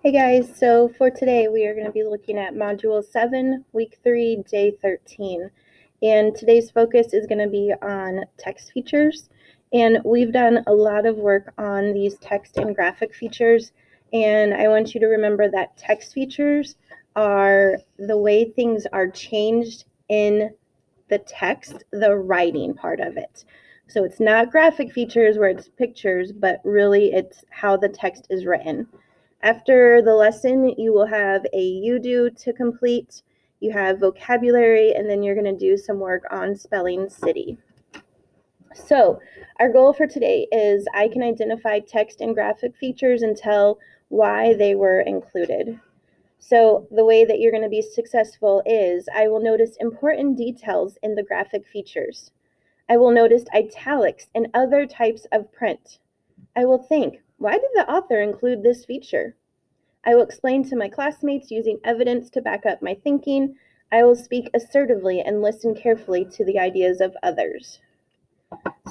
Hey guys, so for today we are going to be looking at Module 7, Week 3, Day 13. And today's focus is going to be on text features. And we've done a lot of work on these text and graphic features. And I want you to remember that text features are the way things are changed in the text, the writing part of it. So it's not graphic features where it's pictures, but really it's how the text is written. After the lesson, you will have a you-do to complete, you have vocabulary, and then you're going to do some work on spelling city. So our goal for today is I can identify text and graphic features and tell why they were included. So the way that you're going to be successful is I will notice important details in the graphic features. I will notice italics and other types of print. I will think, why did the author include this feature? I will explain to my classmates using evidence to back up my thinking. I will speak assertively and listen carefully to the ideas of others.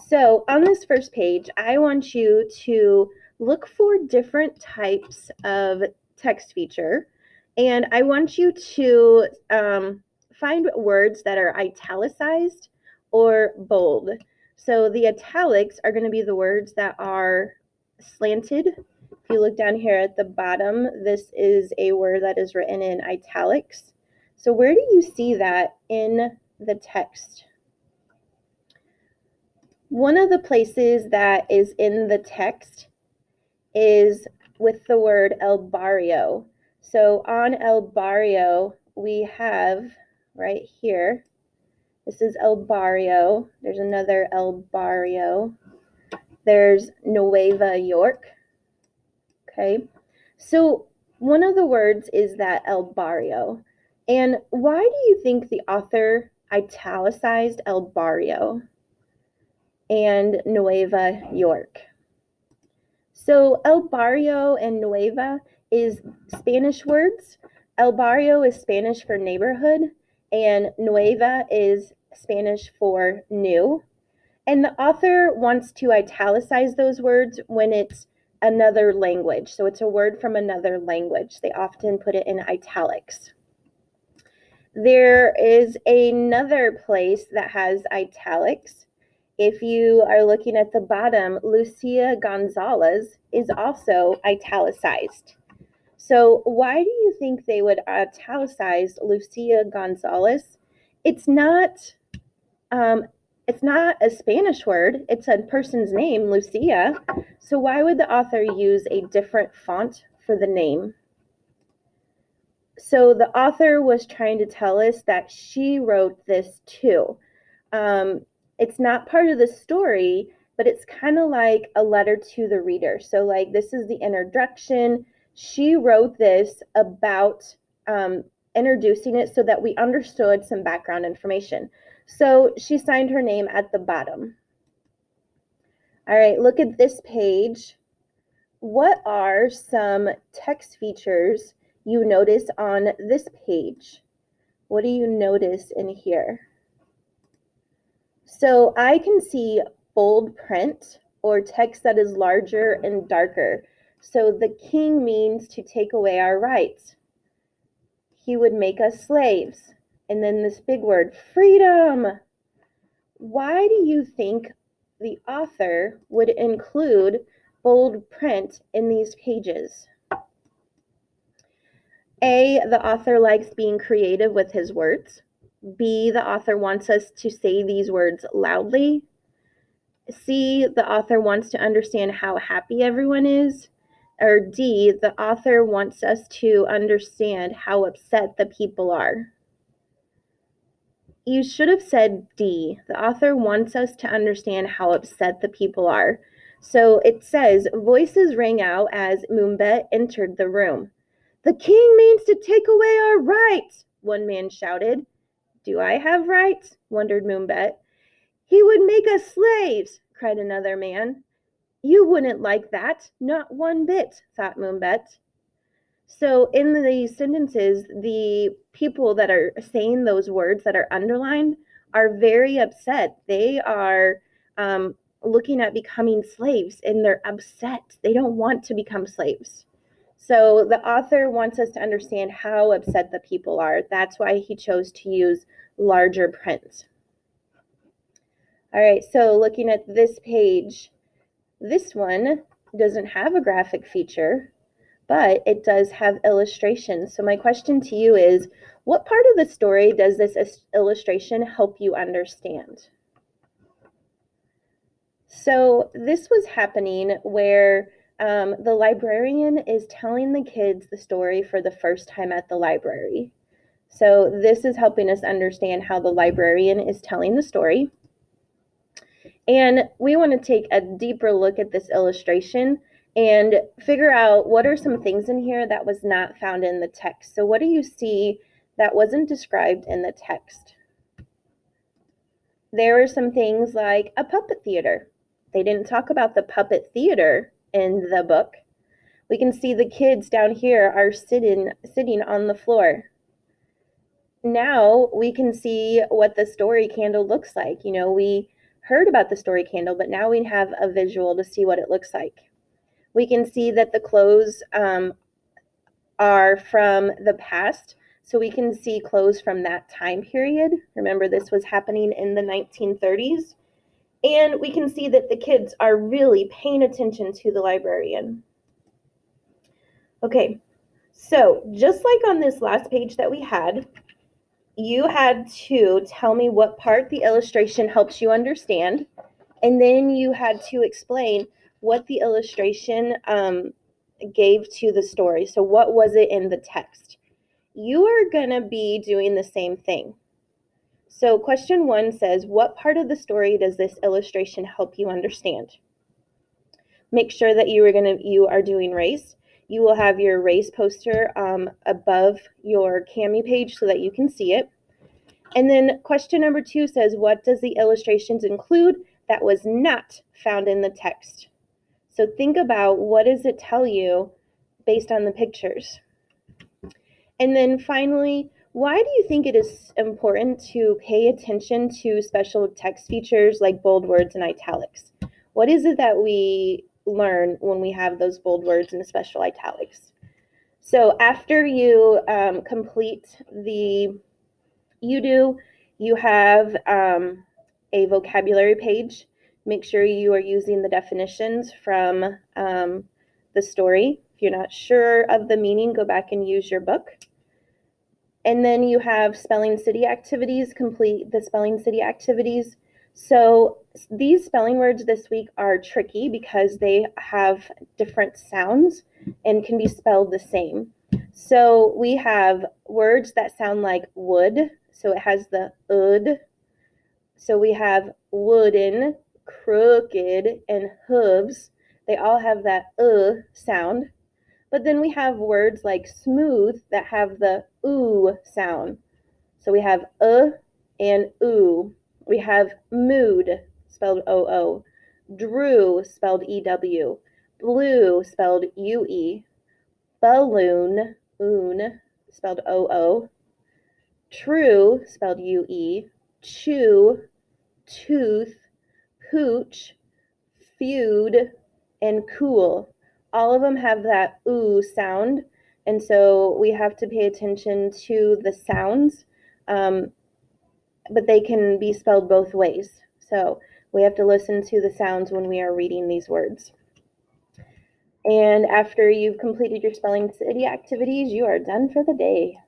So on this first page, I want you to look for different types of text feature, and I want you to find words that are italicized or bold. So the italics are going to be the words that are slanted. If you look down here at the bottom, this is a word that is written in italics. So where do you see that in the text? One of the places that is in the text is with the word el barrio. So on el barrio, we have right here, this is el barrio. There's another el barrio. There's Nueva York. Okay, so one of the words is that el barrio. And why do you think the author italicized el barrio and Nueva York? So el barrio and Nueva is Spanish words. El barrio is Spanish for neighborhood, and Nueva is Spanish for new. And the author wants to italicize those words when it's another language. So it's a word from another language. They often put it in italics. There is another place that has italics. If you are looking at the bottom, Lucia Gonzalez is also italicized. So why do you think they would italicize Lucia Gonzalez? It's not a Spanish word. It's a person's name, Lucia. So why would the author use a different font for the name? So the author was trying to tell us that she wrote this too. It's not part of the story, but it's kind of like a letter to the reader. So like this is the introduction. She wrote this about introducing it so that we understood some background information. So she signed her name at the bottom. All right, look at this page. What are some text features you notice on this page? What do you notice in here? So I can see bold print or text that is larger and darker. So the king means to take away our rights. He would make us slaves. And then this big word, freedom. Why do you think the author would include bold print in these pages? A, the author likes being creative with his words. B, the author wants us to say these words loudly. C, the author wants to understand how happy everyone is. Or D, the author wants us to understand how upset the people are. You should have said D. The author wants us to understand how upset the people are. So it says, voices rang out as Mumbet entered the room. The king means to take away our rights, one man shouted. Do I have rights? Wondered Mumbet. He would make us slaves, cried another man. You wouldn't like that, not one bit, thought Mumbet. So in these sentences, the people that are saying those words that are underlined are very upset. They are looking at becoming slaves, and they're upset. They don't want to become slaves. So the author wants us to understand how upset the people are. That's why he chose to use larger print. All right, so looking at this page, this one doesn't have a graphic feature, but it does have illustrations. So my question to you is, what part of the story does this illustration help you understand? So this was happening where the librarian is telling the kids the story for the first time at the library. So this is helping us understand how the librarian is telling the story. And we want to take a deeper look at this illustration and figure out what are some things in here that was not found in the text. So what do you see that wasn't described in the text? There were some things like a puppet theater. They didn't talk about the puppet theater in the book. We can see the kids down here are sitting on the floor. Now we can see what the story candle looks like. You know, we heard about the story candle, but now we have a visual to see what it looks like. We can see that the clothes are from the past, so we can see clothes from that time period. Remember, this was happening in the 1930s. And we can see that the kids are really paying attention to the librarian. Okay, so just like on this last page that we had, you had to tell me what part the illustration helps you understand, and then you had to explain what the illustration gave to the story. So what was it in the text? You are going to be doing the same thing. So question 1 says, what part of the story does this illustration help you understand? Make sure that you are doing race. You will have your race poster above your Cami page so that you can see it. And then question number 2 says, what does the illustrations include that was not found in the text? So think about, what does it tell you based on the pictures? And then finally, why do you think it is important to pay attention to special text features like bold words and italics? What is it that we learn when we have those bold words and special italics? So after you complete the you have a vocabulary page. Make sure you are using the definitions from the story. If you're not sure of the meaning, go back and use your book. And then you have spelling city activities, complete the spelling city activities. So these spelling words this week are tricky because they have different sounds and can be spelled the same. So we have words that sound like wood, so it has the ud. So we have wooden, crooked, and hooves. They all have that sound. But then we have words like smooth that have the oo sound. So we have and oo. We have mood, spelled oo. Drew, spelled ew. Blue, spelled ue. Balloon, oon, spelled oo. True, spelled ue. Chew, tooth. Pooch, feud, and cool. All of them have that ooh sound, and so we have to pay attention to the sounds, but they can be spelled both ways. So we have to listen to the sounds when we are reading these words. And after you've completed your spelling city activities, you are done for the day.